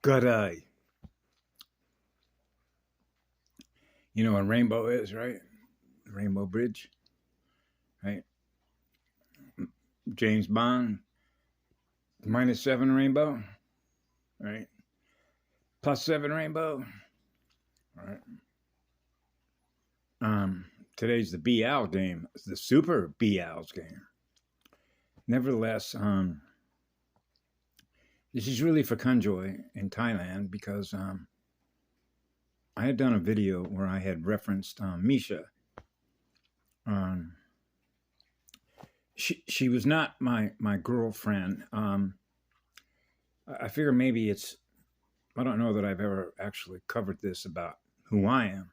Good eye. You know what a rainbow is, right? Rainbow Bridge, right? James Bond, -7 rainbow, right? +7 rainbow, right? Today's the BL game. It's the Super BL's game. Nevertheless, this is really for Kunjoy in Thailand because I had done a video where I had referenced Misha. She was not my girlfriend. I figure maybe I don't know that I've ever actually covered this about who I am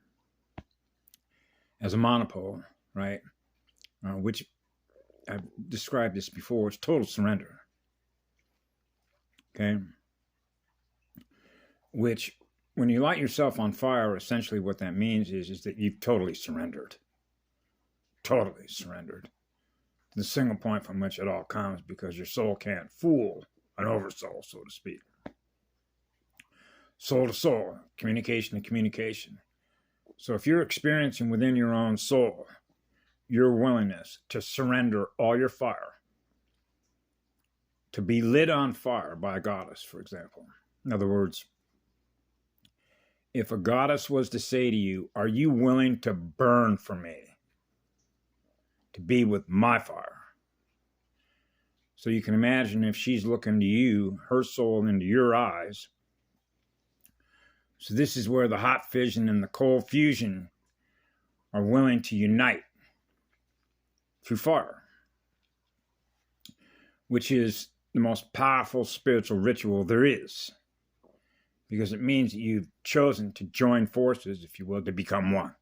as a monopole, right? Which I've described this before. It's total surrender. Okay. Which, when you light yourself on fire, essentially what that means is that you've totally surrendered. Totally surrendered. The single point from which it all comes, because your soul can't fool an oversoul, so to speak. Soul to soul, communication to communication. So if you're experiencing within your own soul your willingness to surrender all your fire, to be lit on fire by a goddess, for example. In other words, if a goddess was to say to you, are you willing to burn for me? To be with my fire? So you can imagine if she's looking to you, her soul into your eyes. So this is where the hot fission and the cold fusion are willing to unite through fire, which is the most powerful spiritual ritual there is, because it means that you've chosen to join forces, if you will, to become one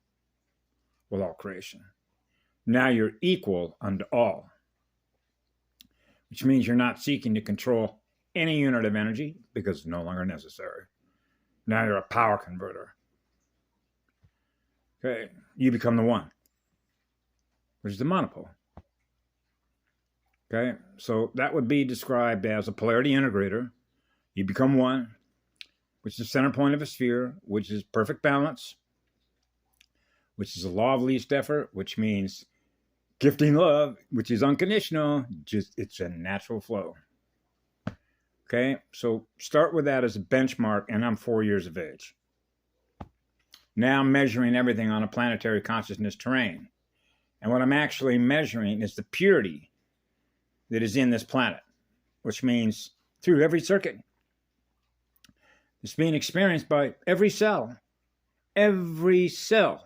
with all creation. Now you're equal unto all, which means you're not seeking to control any unit of energy because it's no longer necessary. Now you're a power converter. Okay, you become the one, which is the monopole. Okay, so that would be described as a polarity integrator. You become one, which is the center point of a sphere, which is perfect balance, which is a law of least effort, which means gifting love, which is unconditional, just it's a natural flow. Okay, so start with that as a benchmark, and I'm 4 years of age. Now I'm measuring everything on a planetary consciousness terrain. And what I'm actually measuring is the purity that is in this planet, which means through every circuit. It's being experienced by every cell. Every cell.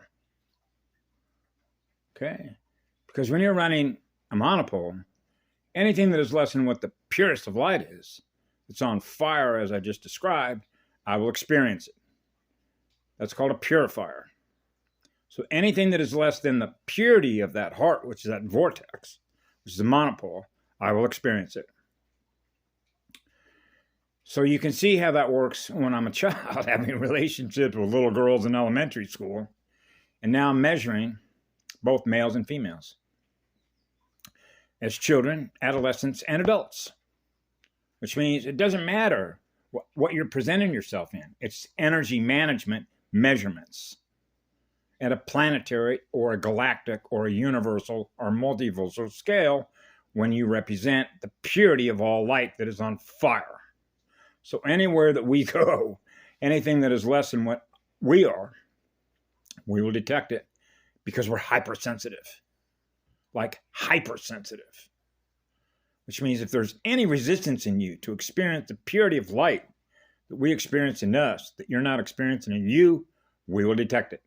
Okay? Because when you're running a monopole, anything that is less than what the purest of light is, it's on fire, as I just described, I will experience it. That's called a purifier. So anything that is less than the purity of that heart, which is that vortex, which is a monopole, I will experience it. So you can see how that works when I'm a child, having relationships with little girls in elementary school. And now I'm measuring both males and females as children, adolescents, and adults. Which means it doesn't matter what you're presenting yourself in. It's energy management measurements at a planetary or a galactic or a universal or multiversal scale when you represent the purity of all light that is on fire. So anywhere that we go, anything that is less than what we are, we will detect it because we're hypersensitive. Like hypersensitive. Which means if there's any resistance in you to experience the purity of light that we experience in us, that you're not experiencing in you, we will detect it.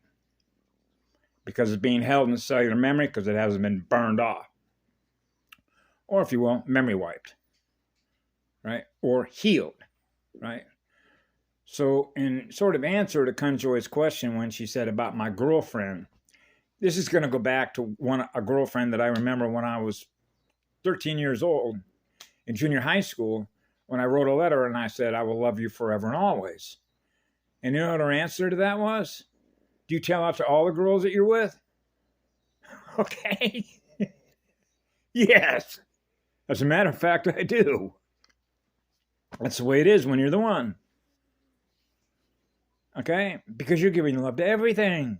Because it's being held in cellular memory because it hasn't been burned off. Or if you will, memory wiped. Right? Or healed. Right? So in sort of answer to Kunjoy's question when she said about my girlfriend, this is going to go back to a girlfriend that I remember when I was 13 years old in junior high school when I wrote a letter and I said, I will love you forever and always. And you know what her answer to that was? Do you tell that to all the girls that you're with? Okay. Yes. As a matter of fact, I do. That's the way it is when you're the one. Okay? Because you're giving love to everything.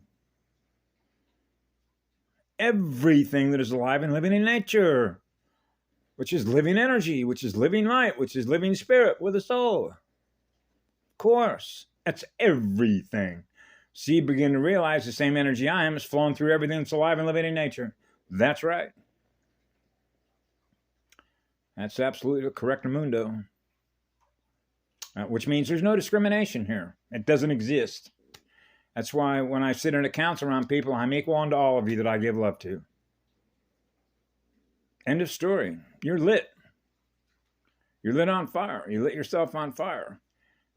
Everything that is alive and living in nature, which is living energy, which is living light, which is living spirit with a soul. Of course, that's everything. So you begin to realize the same energy I am is flowing through everything that's alive and living in nature. That's right. That's absolutely the correctamundo. Which means there's no discrimination here. It doesn't exist. That's why when I sit in accounts around people, I'm equal unto all of you that I give love to. End of story. You're lit. You're lit on fire. You lit yourself on fire.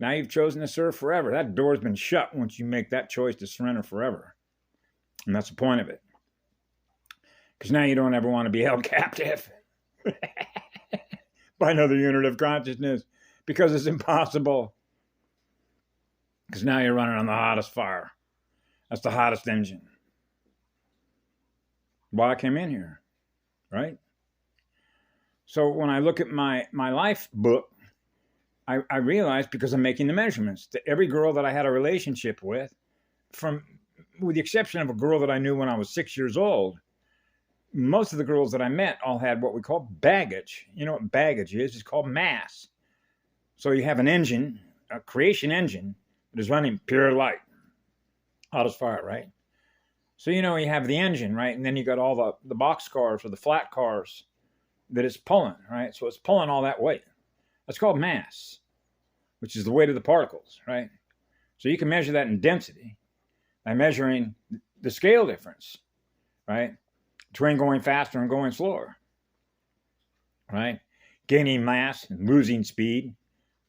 Now you've chosen to serve forever. That door's been shut once you make that choice to surrender forever. And that's the point of it. Because now you don't ever want to be held captive by another unit of consciousness, because it's impossible. Because now you're running on the hottest fire. That's the hottest engine. Why I came in here, right? So when I look at my life book, I realize, because I'm making the measurements, that every girl that I had a relationship with, with the exception of a girl that I knew when I was 6 years old, most of the girls that I met all had what we call baggage. You know what baggage is? It's called mass. So you have an engine, a creation engine, that is running pure light. Hot as fire, right? So, you have the engine, right? And then you got all the box cars or the flat cars that it's pulling, right? So it's pulling all that weight. That's called mass, which is the weight of the particles, right? So you can measure that in density by measuring the scale difference, right? Between going faster and going slower, right? Gaining mass and losing speed,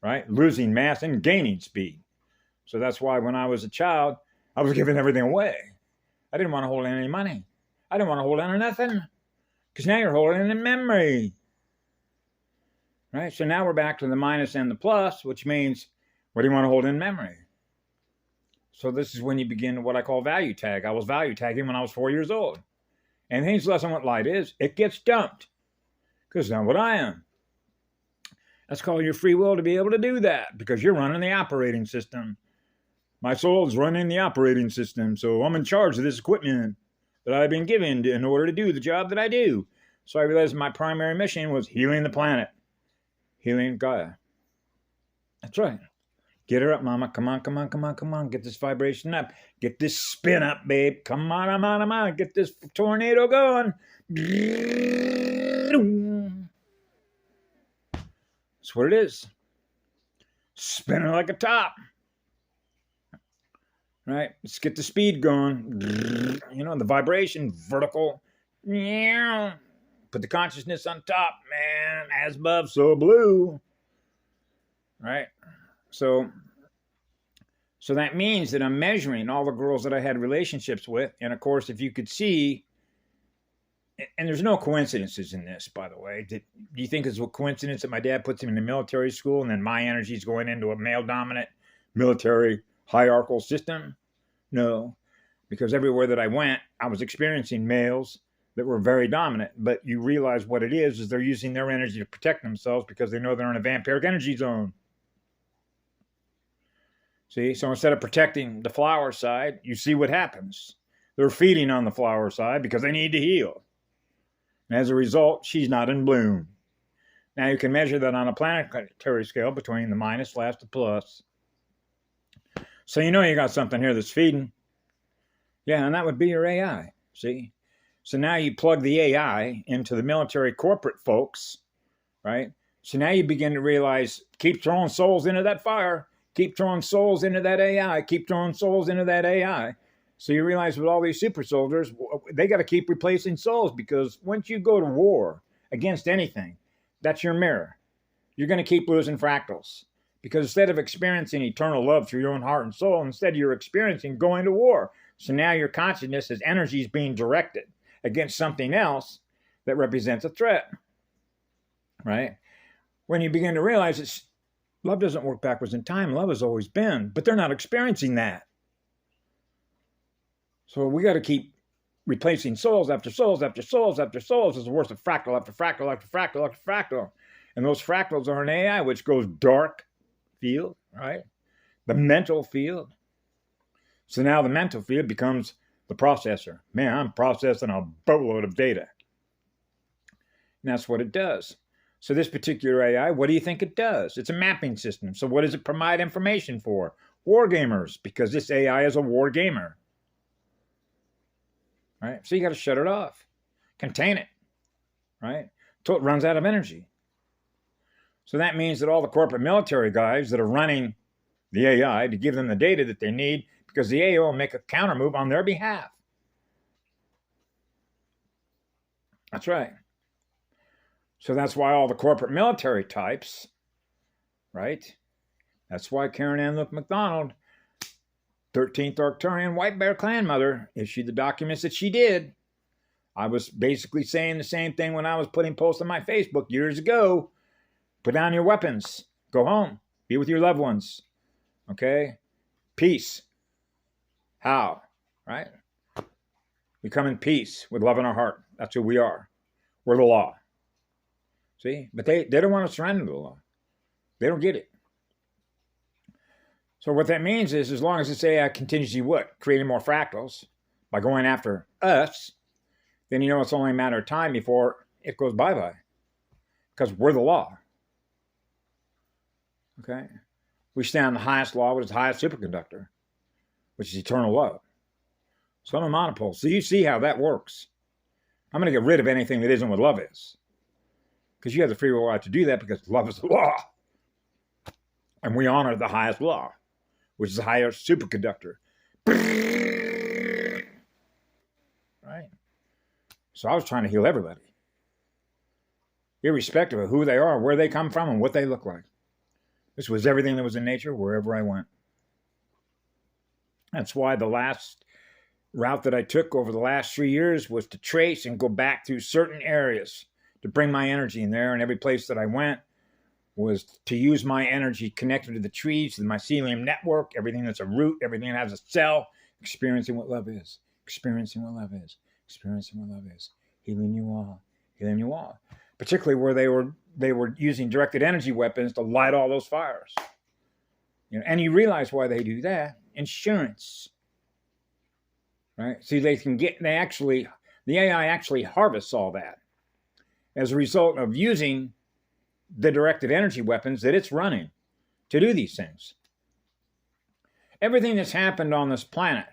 right? Losing mass and gaining speed. So that's why when I was a child, I was giving everything away. I didn't want to hold any money. I didn't want to hold on to nothing. Because now you're holding in memory. Right? So now we're back to the minus and the plus, which means, what do you want to hold in memory? So this is when you begin what I call value tag. I was value tagging when I was 4 years old. And here's less on what light is. It gets dumped. Because it's not what I am. That's called your free will to be able to do that. Because you're running the operating system. My soul's running the operating system. So I'm in charge of this equipment that I've been given in order to do the job that I do. So I realized my primary mission was healing the planet. Healing Gaia. That's right. Get her up, mama. Come on, come on, come on, come on. Get this vibration up. Get this spin up, babe. Come on, come on, come on. Get this tornado going. That's what it is. Spinning like a top. Right? Let's get the speed going. The vibration, vertical. Put the consciousness on top, man. As above, so below. Right? So that means that I'm measuring all the girls that I had relationships with. And of course, if you could see, and there's no coincidences in this, by the way. Do you think it's a coincidence that my dad puts him in the military school and then my energy is going into a male-dominant military hierarchical system? No, because everywhere that I went, I was experiencing males that were very dominant. But you realize what it is they're using their energy to protect themselves because they know they're in a vampiric energy zone. See, so instead of protecting the flower side, you see what happens. They're feeding on the flower side because they need to heal. And as a result, she's not in bloom. Now you can measure that on a planetary scale between the minus slash the plus. So you got something here that's feeding. Yeah, and that would be your AI, see? So now you plug the AI into the military corporate folks, right? So now you begin to realize, keep throwing souls into that fire. Keep throwing souls into that AI. Keep throwing souls into that AI. So you realize with all these super soldiers, they got to keep replacing souls, because once you go to war against anything, that's your mirror. You're going to keep losing fractals. Because instead of experiencing eternal love through your own heart and soul, instead you're experiencing going to war. So now your consciousness as energy is being directed against something else that represents a threat. Right? When you begin to realize love doesn't work backwards in time. Love has always been. But they're not experiencing that. So we got to keep replacing souls after souls after souls after souls as the worst of fractal after fractal after fractal after fractal. And those fractals are an AI which goes dark field, right? The mental field, So now the mental field becomes the processor. Man, I'm processing a boatload of data. And that's what it does. So this particular AI, what do you think it does? It's a mapping system. So what does it provide information for? War gamers, because this AI is a war gamer. Right? So you got to shut it off, contain it, right? Until it runs out of energy. So that means that all the corporate military guys that are running the AI to give them the data that they need, because the AI will make a counter move on their behalf. That's right. So that's why all the corporate military types, right? That's why Karen Ann Luke MacDonald, 13th Arcturian White Bear Clan mother, issued the documents that she did. I was basically saying the same thing when I was putting posts on my Facebook years ago. Put down your weapons. Go home. Be with your loved ones. Okay? Peace. How? Right? We come in peace with love in our heart. That's who we are. We're the law. See? But they don't want to surrender to the law. They don't get it. So what that means is, as long as this AI continues to what? Creating more fractals by going after us, then you know it's only a matter of time before it goes bye-bye. Because we're the law. Okay? We stand on the highest law, which is the highest superconductor, which is eternal love. So I'm a monopole. So you see how that works. I'm going to get rid of anything that isn't what love is. Because you have the free will right to do that, because love is the law. And we honor the highest law, which is the highest superconductor. Right? So I was trying to heal everybody, irrespective of who they are, where they come from, and what they look like. This was everything that was in nature wherever I went. That's why the last route that I took over the last 3 years was to trace and go back through certain areas to bring my energy in there. And every place that I went was to use my energy connected to the trees, to the mycelium network, everything that's a root, everything that has a cell, experiencing what love is, experiencing what love is, experiencing what love is, healing you all, healing you all. Particularly where they were using directed energy weapons to light all those fires. You know, and you realize why they do that. Insurance. Right? See, the AI actually harvests all that as a result of using the directed energy weapons that it's running to do these things. Everything that's happened on this planet,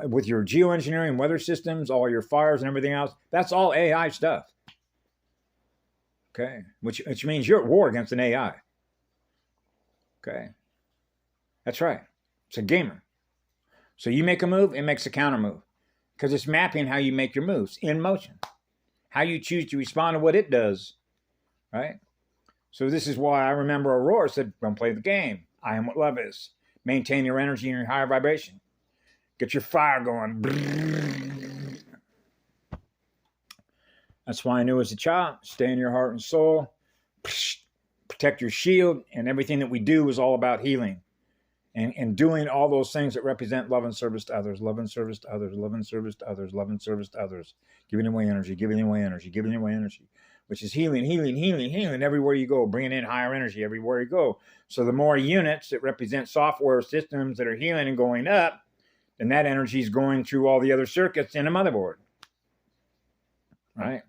with your geoengineering, weather systems, all your fires and everything else, that's all AI stuff. Okay, which means you're at war against an AI. Okay, that's right. It's a gamer. So you make a move, it makes a counter move, because it's mapping how you make your moves in motion, how you choose to respond to what it does. Right. So this is why I remember Aurora said, "Don't play the game. I am what love is. Maintain your energy and your higher vibration. Get your fire going." That's why I knew as a child, stay in your heart and soul, protect your shield, and everything that we do was all about healing and doing all those things that represent love and service to others, love and service to others, love and service to others, love and service to others, giving away energy, giving away energy, giving away energy, which is healing, healing, healing, healing everywhere you go, bringing in higher energy everywhere you go. So the more units that represent software systems that are healing and going up, then that energy is going through all the other circuits in a motherboard. Right?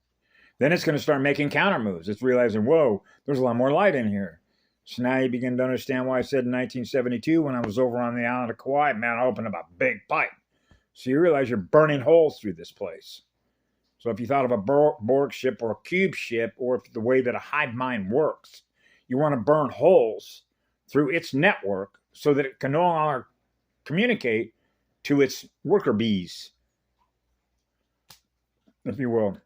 Then it's going to start making counter moves. It's realizing, whoa, there's a lot more light in here. So now you begin to understand why I said in 1972 when I was over on the island of Kauai, man, I opened up a big pipe. So you realize you're burning holes through this place. So if you thought of a Borg ship or a cube ship, or if the way that a hive mind works, you want to burn holes through its network so that it can no longer communicate to its worker bees, if you will.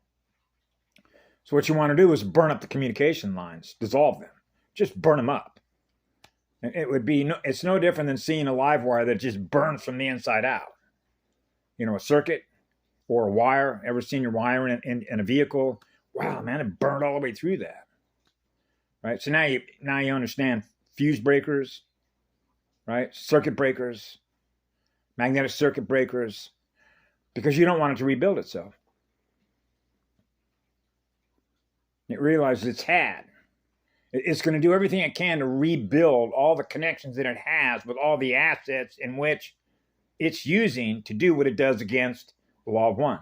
So what you want to do is burn up the communication lines, dissolve them, just burn them up. And it's no different than seeing a live wire that just burns from the inside out. You know, a circuit or a wire. Ever seen your wire in a vehicle? Wow, man, it burned all the way through that. Right? So now you understand fuse breakers, right? Circuit breakers, magnetic circuit breakers, because you don't want it to rebuild itself. It realizes it's had. It's going to do everything it can to rebuild all the connections that it has with all the assets in which it's using to do what it does against the law of one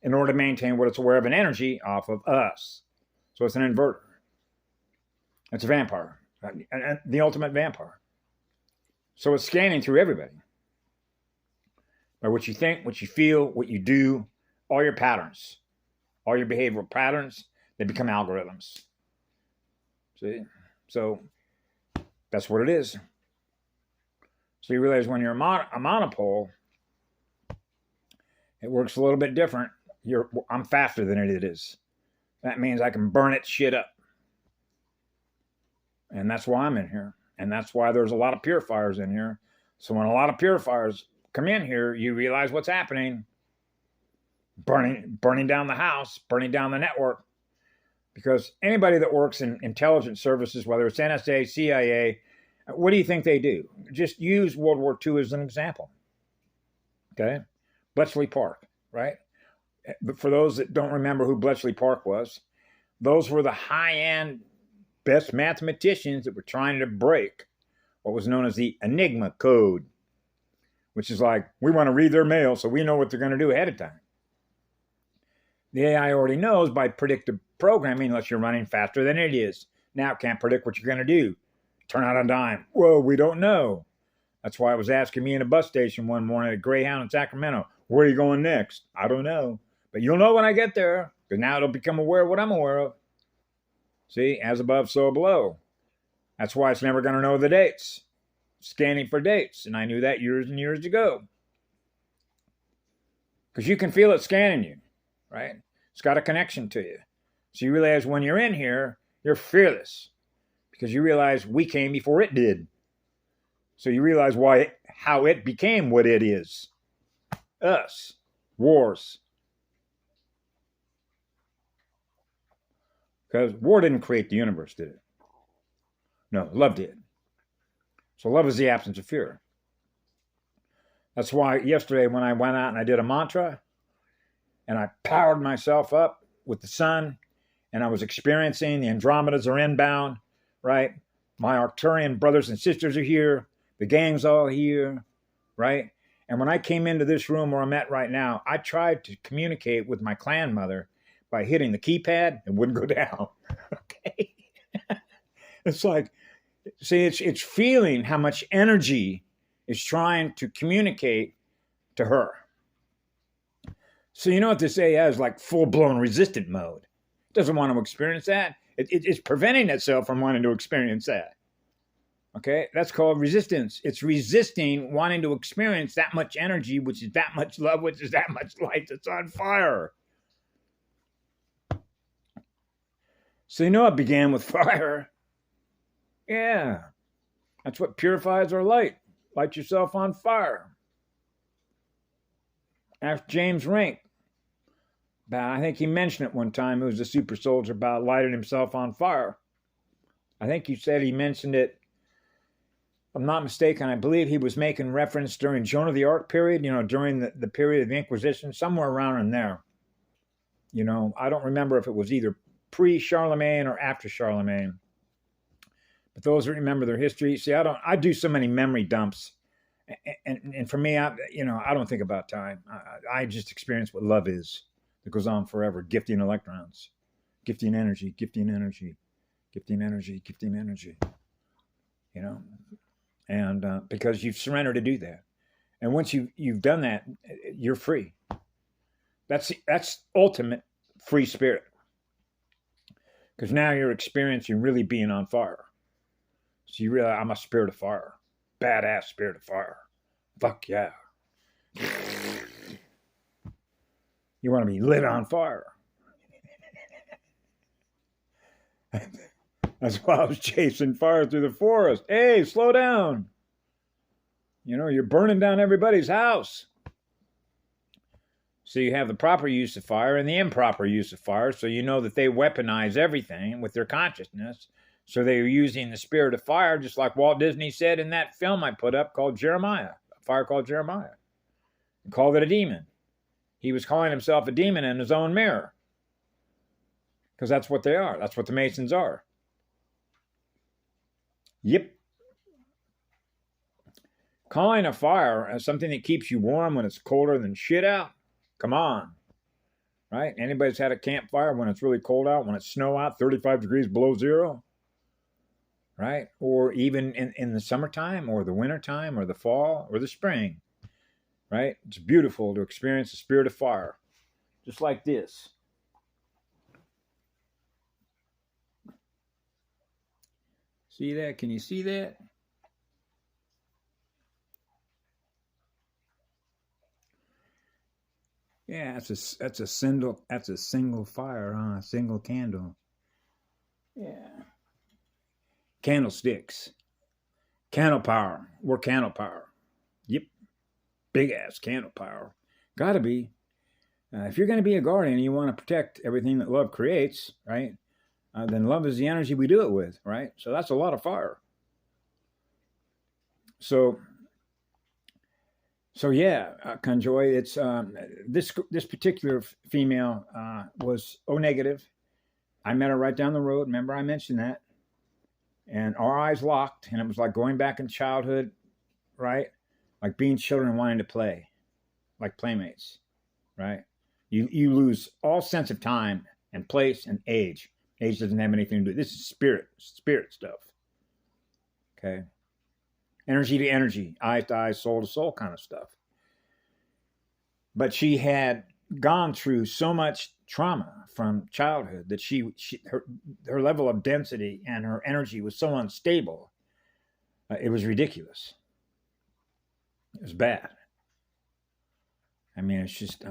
in order to maintain what it's aware of an energy off of us. So it's an inverter. It's a vampire, the ultimate vampire. So it's scanning through everybody by what you think, what you feel, what you do, all your patterns, all your behavioral patterns, they become algorithms. See? So that's what it is. So you realize when you're a monopole, it works a little bit different. I'm faster than it is. That means I can burn it shit up. And that's why I'm in here. And that's why there's a lot of purifiers in here. So when a lot of purifiers come in here, you realize what's happening. Burning down the house, burning down the network. Because anybody that works in intelligence services, whether it's NSA, CIA, what do you think they do? Just use World War II as an example. Okay? Bletchley Park, right? But for those that don't remember who Bletchley Park was, those were the high-end, best mathematicians that were trying to break what was known as the Enigma code, which is like, we want to read their mail so we know what they're going to do ahead of time. The AI already knows by predictive programming, unless you're running faster than it is. Now it can't predict what you're going to do. Turn out on a dime. Whoa, we don't know. That's why I was asking me in a bus station one morning at Greyhound in Sacramento, where are you going next? I don't know. But you'll know when I get there, because now it'll become aware of what I'm aware of. See, as above, so below. That's why it's never going to know the dates. Scanning for dates. And I knew that years and years ago. Because you can feel it scanning you, right? It's got a connection to you. So you realize when you're in here, you're fearless. Because you realize we came before it did. So you realize how it became what it is. Us. Wars. Because war didn't create the universe, did it? No, love did. So love is the absence of fear. That's why yesterday when I went out and I did a mantra, and I powered myself up with the sun, and I was experiencing the Andromedas are inbound, right? My Arcturian brothers and sisters are here. The gang's all here, right? And when I came into this room where I'm at right now, I tried to communicate with my clan mother by hitting the keypad. It wouldn't go down. Okay. It's like, see, it's feeling how much energy is trying to communicate to her. So you know what this AI is like full-blown resistant mode. It doesn't want to experience that. It's preventing itself from wanting to experience that. Okay, that's called resistance. It's resisting wanting to experience that much energy, which is that much love, which is that much light that's on fire. So you know it began with fire. Yeah, that's what purifies our light. Light yourself on fire. Ask James Rink. I think he mentioned it one time. He was a super soldier about lighting himself on fire. I think he said he mentioned it. If I'm not mistaken, I believe he was making reference during Joan of the Arc period, during the period of the Inquisition, somewhere around in there. I don't remember if it was either pre-Charlemagne or after Charlemagne. But those that remember their history, see, I do so many memory dumps. And for me, I don't think about time. I just experience what love is. That goes on forever, gifting electrons, gifting energy, gifting energy, gifting energy, gifting energy. And because you've surrendered to do that. And once you've done that, you're free. That's ultimate free spirit. Because now you're experiencing really being on fire. So you realize I'm a spirit of fire. Badass spirit of fire. Fuck yeah. You want to be lit on fire. That's why I was chasing fire through the forest. Hey, slow down. You're burning down everybody's house. So you have the proper use of fire and the improper use of fire. So you know that they weaponize everything with their consciousness. So they are using the spirit of fire, just like Walt Disney said in that film I put up called Jeremiah, a fire called Jeremiah. He called it a demon. He was calling himself a demon in his own mirror. Because that's what they are. That's what the Masons are. Yep. calling a fire as something that keeps you warm when it's colder than shit out. Come on. Right? Anybody's had a campfire when it's really cold out, when it's snow out, 35 degrees below zero? Right? Or even in the summertime or the wintertime or the fall or the spring. Right? It's beautiful to experience the spirit of fire. Just like this. See that? Can you see that? Yeah, that's a single fire, huh? A single candle. Yeah. Candlesticks. Candle power. We're candle power. Yep. Big ass candle power. Gotta be. If you're going to be a guardian and you want to protect everything that love creates, right? Then love is the energy we do it with, right? So that's a lot of fire. So yeah, Conjoy, it's this particular female was O negative. I met her right down the road. Remember, I mentioned that. And our eyes locked, and it was like going back in childhood, right? Like being children wanting to play, like playmates, right? You lose all sense of time and place and age. Age doesn't have anything to do. This is spirit stuff. Okay, energy to energy, eyes to eyes, soul to soul kind of stuff. But she had gone through so much trauma from childhood that her level of density and her energy was so unstable. It was ridiculous. It was bad. I mean, it's just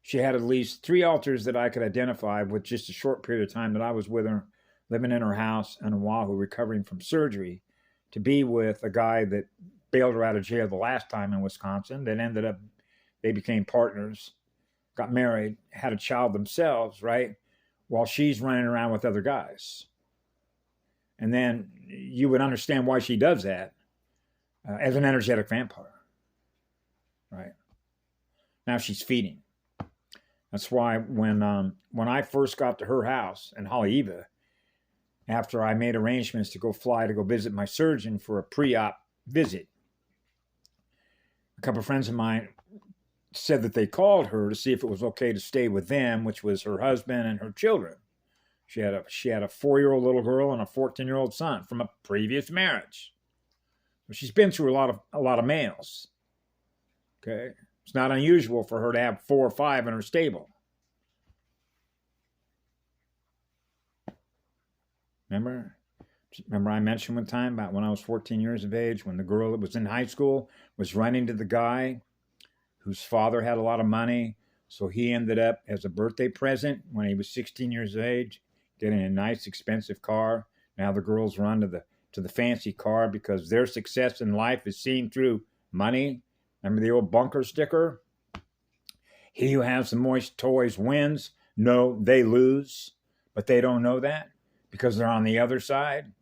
she had at least 3 altars that I could identify with just a short period of time that I was with her, living in her house in Oahu, recovering from surgery, to be with a guy that bailed her out of jail the last time in Wisconsin. That ended up, they became partners, got married, had a child themselves, right? While she's running around with other guys. And then you would understand why she does that as an energetic vampire, right? Now she's feeding. That's why when I first got to her house in Haleiwa, after I made arrangements to go visit my surgeon for a pre-op visit, a couple of friends of mine said that they called her to see if it was okay to stay with them, which was her husband and her children. She had a 4-year-old little girl and a 14-year-old son from a previous marriage. She's been through a lot of males. Okay. It's not unusual for her to have 4 or 5 in her stable. Remember I mentioned one time about when I was 14 years of age, when the girl that was in high school was running to the guy whose father had a lot of money. So he ended up, as a birthday present, when he was 16 years of age, getting a nice, expensive car. Now the girls run to the fancy car because their success in life is seen through money. Remember the old bunker sticker? He who has the moist toys wins. No, they lose. But they don't know that because they're on the other side.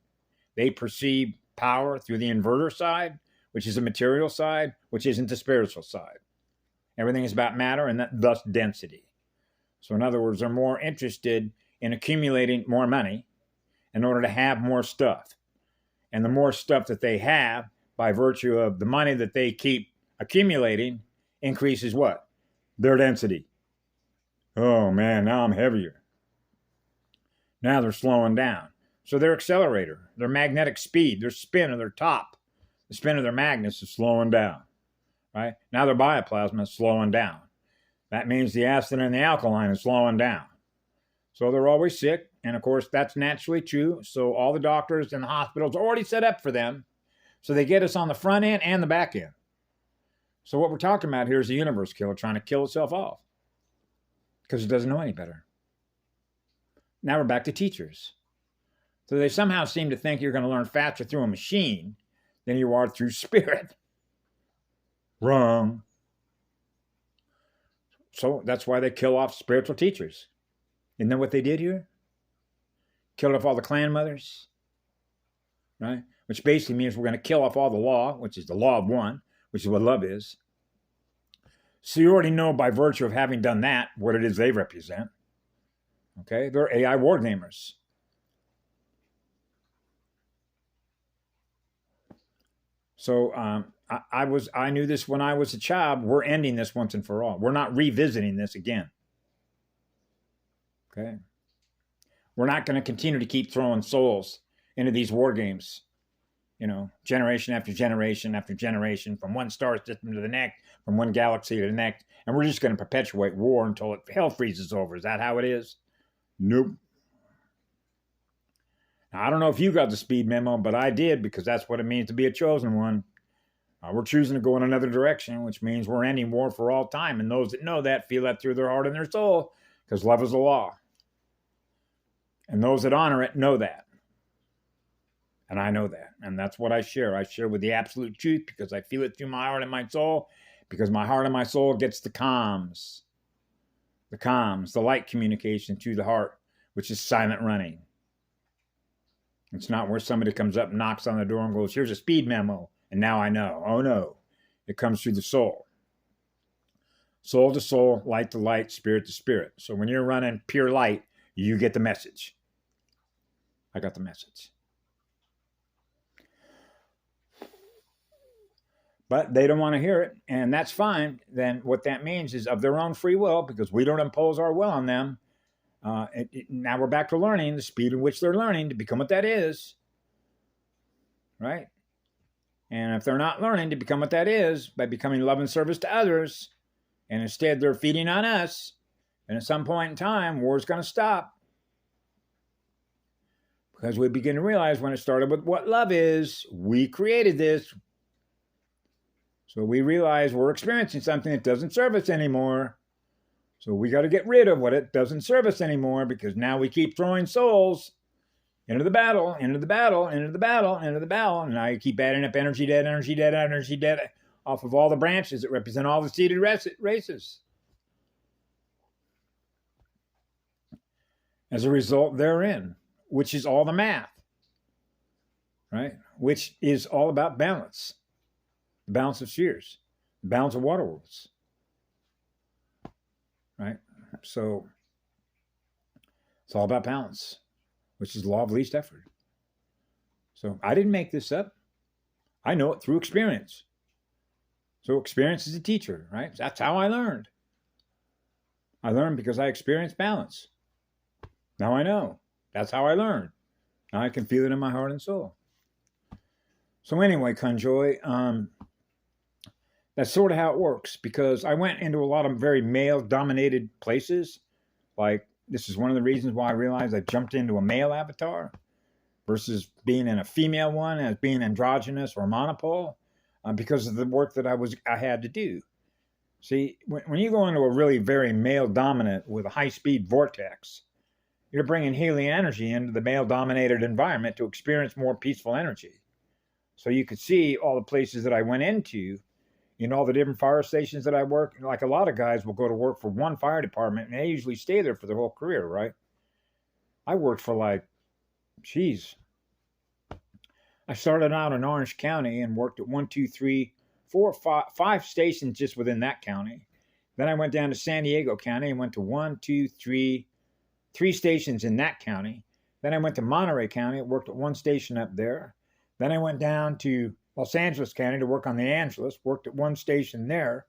They perceive power through the inverter side, which is a material side, which isn't the spiritual side. Everything is about matter and thus density. So in other words, they're more interested in accumulating more money in order to have more stuff. And the more stuff that they have, by virtue of the money that they keep accumulating, increases what? Their density. Oh man, now I'm heavier. Now they're slowing down. So their accelerator, their magnetic speed, their spin of their top, the spin of their magnets is slowing down. Right? Now their bioplasma is slowing down. That means the acid and the alkaline is slowing down. So they're always sick. And of course, that's naturally true. So all the doctors and the hospitals are already set up for them. So they get us on the front end and the back end. So what we're talking about here is the universe killer trying to kill itself off because it doesn't know any better. Now we're back to teachers. So they somehow seem to think you're going to learn faster through a machine than you are through spirit. Wrong. So that's why they kill off spiritual teachers. Isn't that what they did here? Killed off all the clan mothers, right? Which basically means we're going to kill off all the law, which is the law of one, which is what love is. So you already know by virtue of having done that what it is they represent. Okay, they're AI war gamers. So I knew this when I was a child. We're ending this once and for all. We're not revisiting this again. Okay. We're not going to continue to keep throwing souls into these war games, generation after generation after generation, from one star system to the next, from one galaxy to the next. And we're just going to perpetuate war until hell freezes over. Is that how it is? Nope. Now, I don't know if you got the speed memo, but I did, because that's what it means to be a chosen one. We're choosing to go in another direction, which means we're ending war for all time. And those that know that feel that through their heart and their soul, because love is the law. And those that honor it know that. And I know that. And that's what I share. I share with the absolute truth, because I feel it through my heart and my soul, because my heart and my soul gets the comms. The comms, the light communication to the heart, which is silent running. It's not where somebody comes up, knocks on the door and goes, here's a speed memo, and now I know. Oh, no. It comes through the soul. Soul to soul, light to light, spirit to spirit. So when you're running pure light, you get the message. I got the message. But they don't want to hear it, and that's fine. Then what that means is of their own free will, because we don't impose our will on them. Now we're back to learning, the speed in which they're learning to become what that is. Right? And if they're not learning to become what that is by becoming love and service to others, and instead they're feeding on us, and at some point in time, war's going to stop. Because we begin to realize when it started with what love is, we created this. So we realize we're experiencing something that doesn't serve us anymore. So we got to get rid of what it doesn't serve us anymore, because now we keep throwing souls into the battle, into the battle, into the battle, into the battle. And now you keep adding up energy debt, energy debt, energy debt off of all the branches that represent all the seeded races. As a result therein, which is all the math, right? Which is all about balance. The balance of spheres, the balance of water worlds, right? So it's all about balance, which is the law of least effort. So I didn't make this up. I know it through experience. So experience is a teacher, right? That's how I learned. I learned because I experienced balance. Now I know. That's how I learned. Now I can feel it in my heart and soul. So anyway, Conjoy, that's sort of how it works, because I went into a lot of very male-dominated places. Like, this is one of the reasons why I realized I jumped into a male avatar versus being in a female one as being androgynous or monopole, because of the work that I had to do. See, when you go into a really very male-dominant with a high-speed vortex, you're bringing healing energy into the male-dominated environment to experience more peaceful energy. So you could see all the places that I went into, all the different fire stations that I work. Like, a lot of guys will go to work for one fire department, and they usually stay there for their whole career, right? I worked for I started out in Orange County and worked at 5 stations just within that county. Then I went down to San Diego County and went to 3 stations in that county. Then I went to Monterey County and worked at 1 station up there. Then I went down to Los Angeles County to work on the Angeles, worked at 1 station there.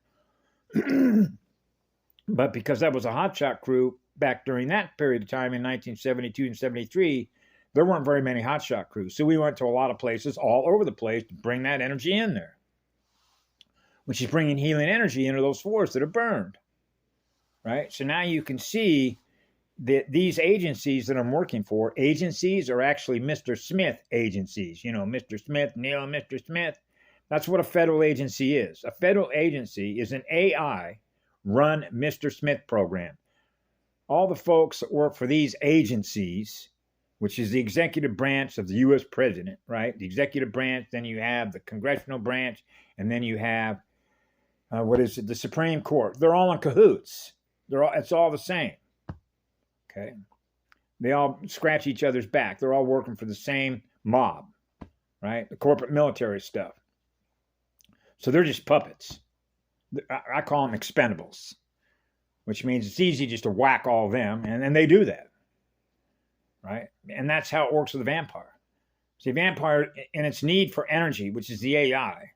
But because that was a hotshot crew back during that period of time in 1972 and 73, there weren't very many hotshot crews. So we went to a lot of places all over the place to bring that energy in there, which is bringing healing energy into those forests that are burned, right? So now you can see that these agencies that I'm working for, agencies are actually Mr. Smith agencies. Mr. Smith, Neil, Mr. Smith. That's what a federal agency is. A federal agency is an AI-run Mr. Smith program. All the folks that work for these agencies, which is the executive branch of the U.S. president, right? The executive branch, then you have the congressional branch, and then you have, the Supreme Court. They're all in cahoots. It's all the same. Okay, they all scratch each other's back. They're all working for the same mob, right? The corporate military stuff. So they're just puppets. I call them expendables, which means it's easy just to whack all of them, and then they do that, right? And that's how it works with the vampire. See, vampire, in its need for energy, which is the AI,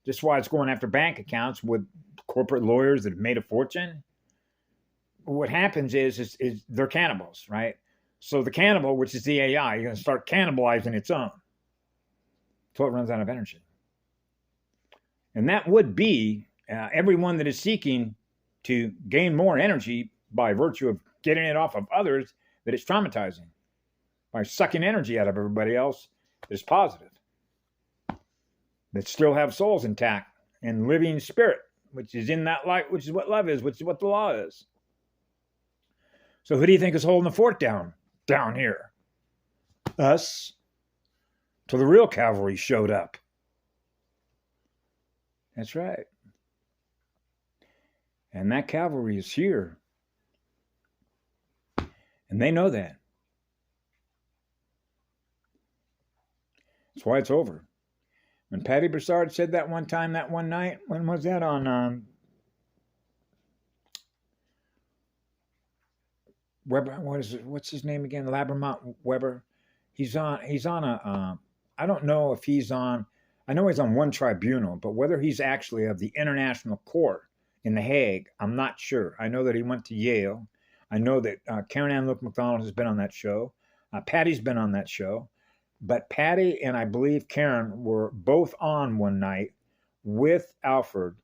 This is why it's going after bank accounts with corporate lawyers that have made a fortune. What happens is they're cannibals, right? So the cannibal, which is the AI, you're going to start cannibalizing its own until it runs out of energy. And that would be everyone that is seeking to gain more energy by virtue of getting it off of others that is traumatizing, by sucking energy out of everybody else that is positive, that still have souls intact and living spirit, which is in that light, which is what love is, which is what the law is. So who do you think is holding the fort down here? Us. Till the real cavalry showed up. That's right. And that cavalry is here. And they know that. That's why it's over. When Patty Broussard said that one time, that one night, when was that on Weber? What's his name again? Labermont Weber. He's on a. I don't know if he's on. I know he's on one tribunal, but whether he's actually of the International Court in The Hague, I'm not sure. I know that he went to Yale. I know that Karen Ann Luke McDonald has been on that show. Patty's been on that show. But Patty and I believe Karen were both on one night with Alfred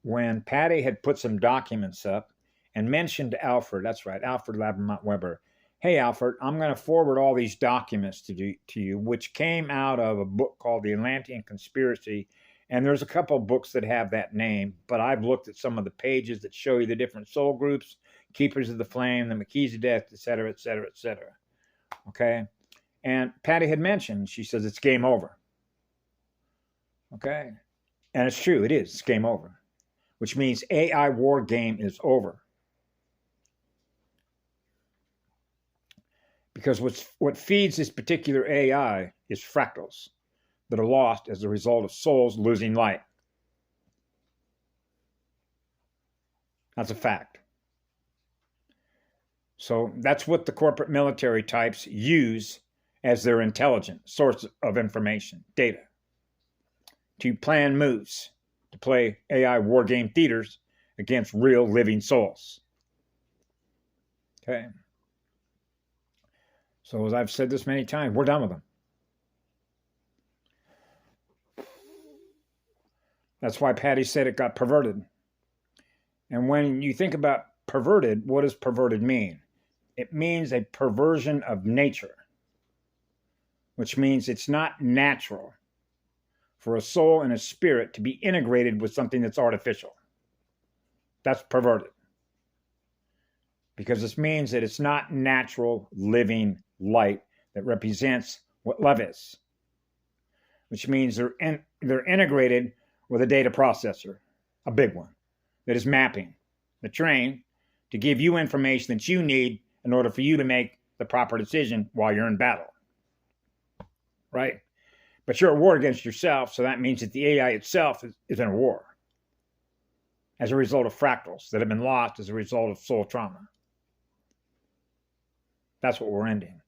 when Patty had put some documents up and mentioned Alfred. That's right, Alfred Labermont Weber. Hey, Alfred, I'm going to forward all these documents to you, which came out of a book called The Atlantean Conspiracy. And there's a couple of books that have that name, but I've looked at some of the pages that show you the different soul groups, Keepers of the Flame, the Maquis of Death, et cetera, et cetera, et cetera. Okay? And Patty had mentioned, she says, it's game over. Okay? And it's true, it is. It's game over. Which means AI war game is over. Because what feeds this particular AI is fractals that are lost as a result of souls losing light. That's a fact. So that's what the corporate military types use as their intelligent source of information, data, to plan moves, to play AI war game theaters against real living souls. Okay? So as I've said this many times, we're done with them. That's why Patty said it got perverted. And when you think about perverted, what does perverted mean? It means a perversion of nature, which means it's not natural for a soul and a spirit to be integrated with something that's artificial. That's perverted. Because this means that it's not natural living light that represents what love is, which means they're integrated with a data processor, a big one, that is mapping the train to give you information that you need in order for you to make the proper decision while you're in battle. Right? But you're at war against yourself, so that means that the AI itself is in a war as a result of fractals that have been lost as a result of soul trauma. That's what we're ending.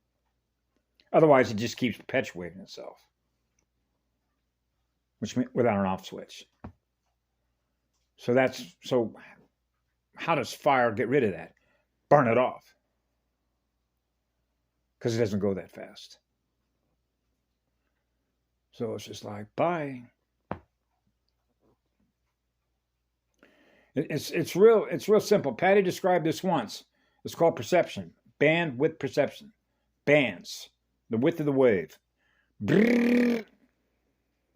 Otherwise, it just keeps perpetuating itself, which without an off switch. So how does fire get rid of that? Burn it off. Because it doesn't go that fast. So it's just like, bye. It's real simple. Patty described this once. It's called perception. Band with perception. Bands. The width of the wave. Brrr.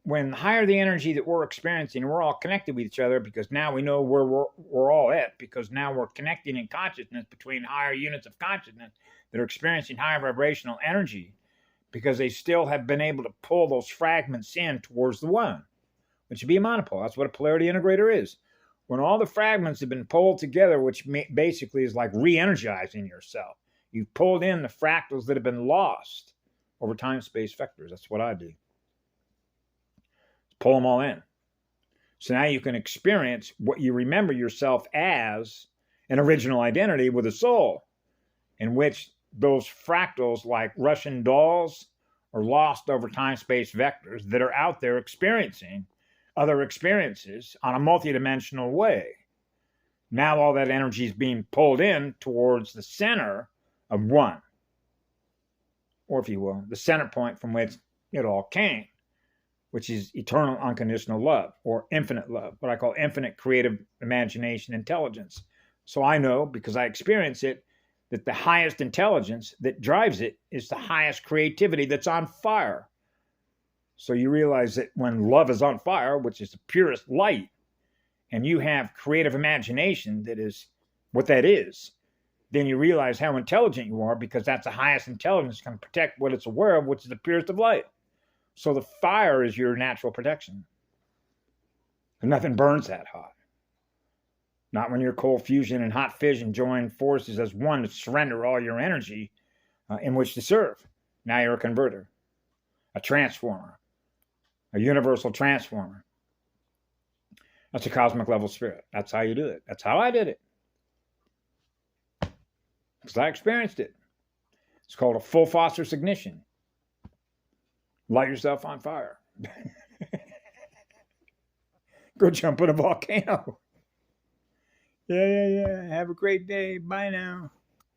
When higher the energy that we're experiencing, we're all connected with each other because now we know where we're all at, because now we're connecting in consciousness between higher units of consciousness that are experiencing higher vibrational energy, because they still have been able to pull those fragments in towards the one, which would be a monopole. That's what a polarity integrator is. When all the fragments have been pulled together, which basically is like re-energizing yourself, you've pulled in the fractals that have been lost over time-space vectors. That's what I do. Pull them all in. So now you can experience what you remember yourself as an original identity with a soul, in which those fractals, like Russian dolls, are lost over time-space vectors that are out there experiencing other experiences on a multidimensional way. Now all that energy is being pulled in towards the center of one, or if you will, the center point from which it all came, which is eternal unconditional love, or infinite love, what I call infinite creative imagination intelligence. So I know, because I experience it, that the highest intelligence that drives it is the highest creativity that's on fire. So you realize that when love is on fire, which is the purest light, and you have creative imagination that is what that is, then you realize how intelligent you are, because that's the highest intelligence can protect what it's aware of, which is the purest of light. So the fire is your natural protection. And nothing burns that hot. Not when you're cold fusion and hot fission join forces as one to surrender all your energy in which to serve. Now you're a converter, a transformer, a universal transformer. That's a cosmic level spirit. That's how you do it. That's how I did it. Because I experienced it. It's called a full phosphorus ignition. Light yourself on fire. Go jump in a volcano. Yeah. Have a great day. Bye now.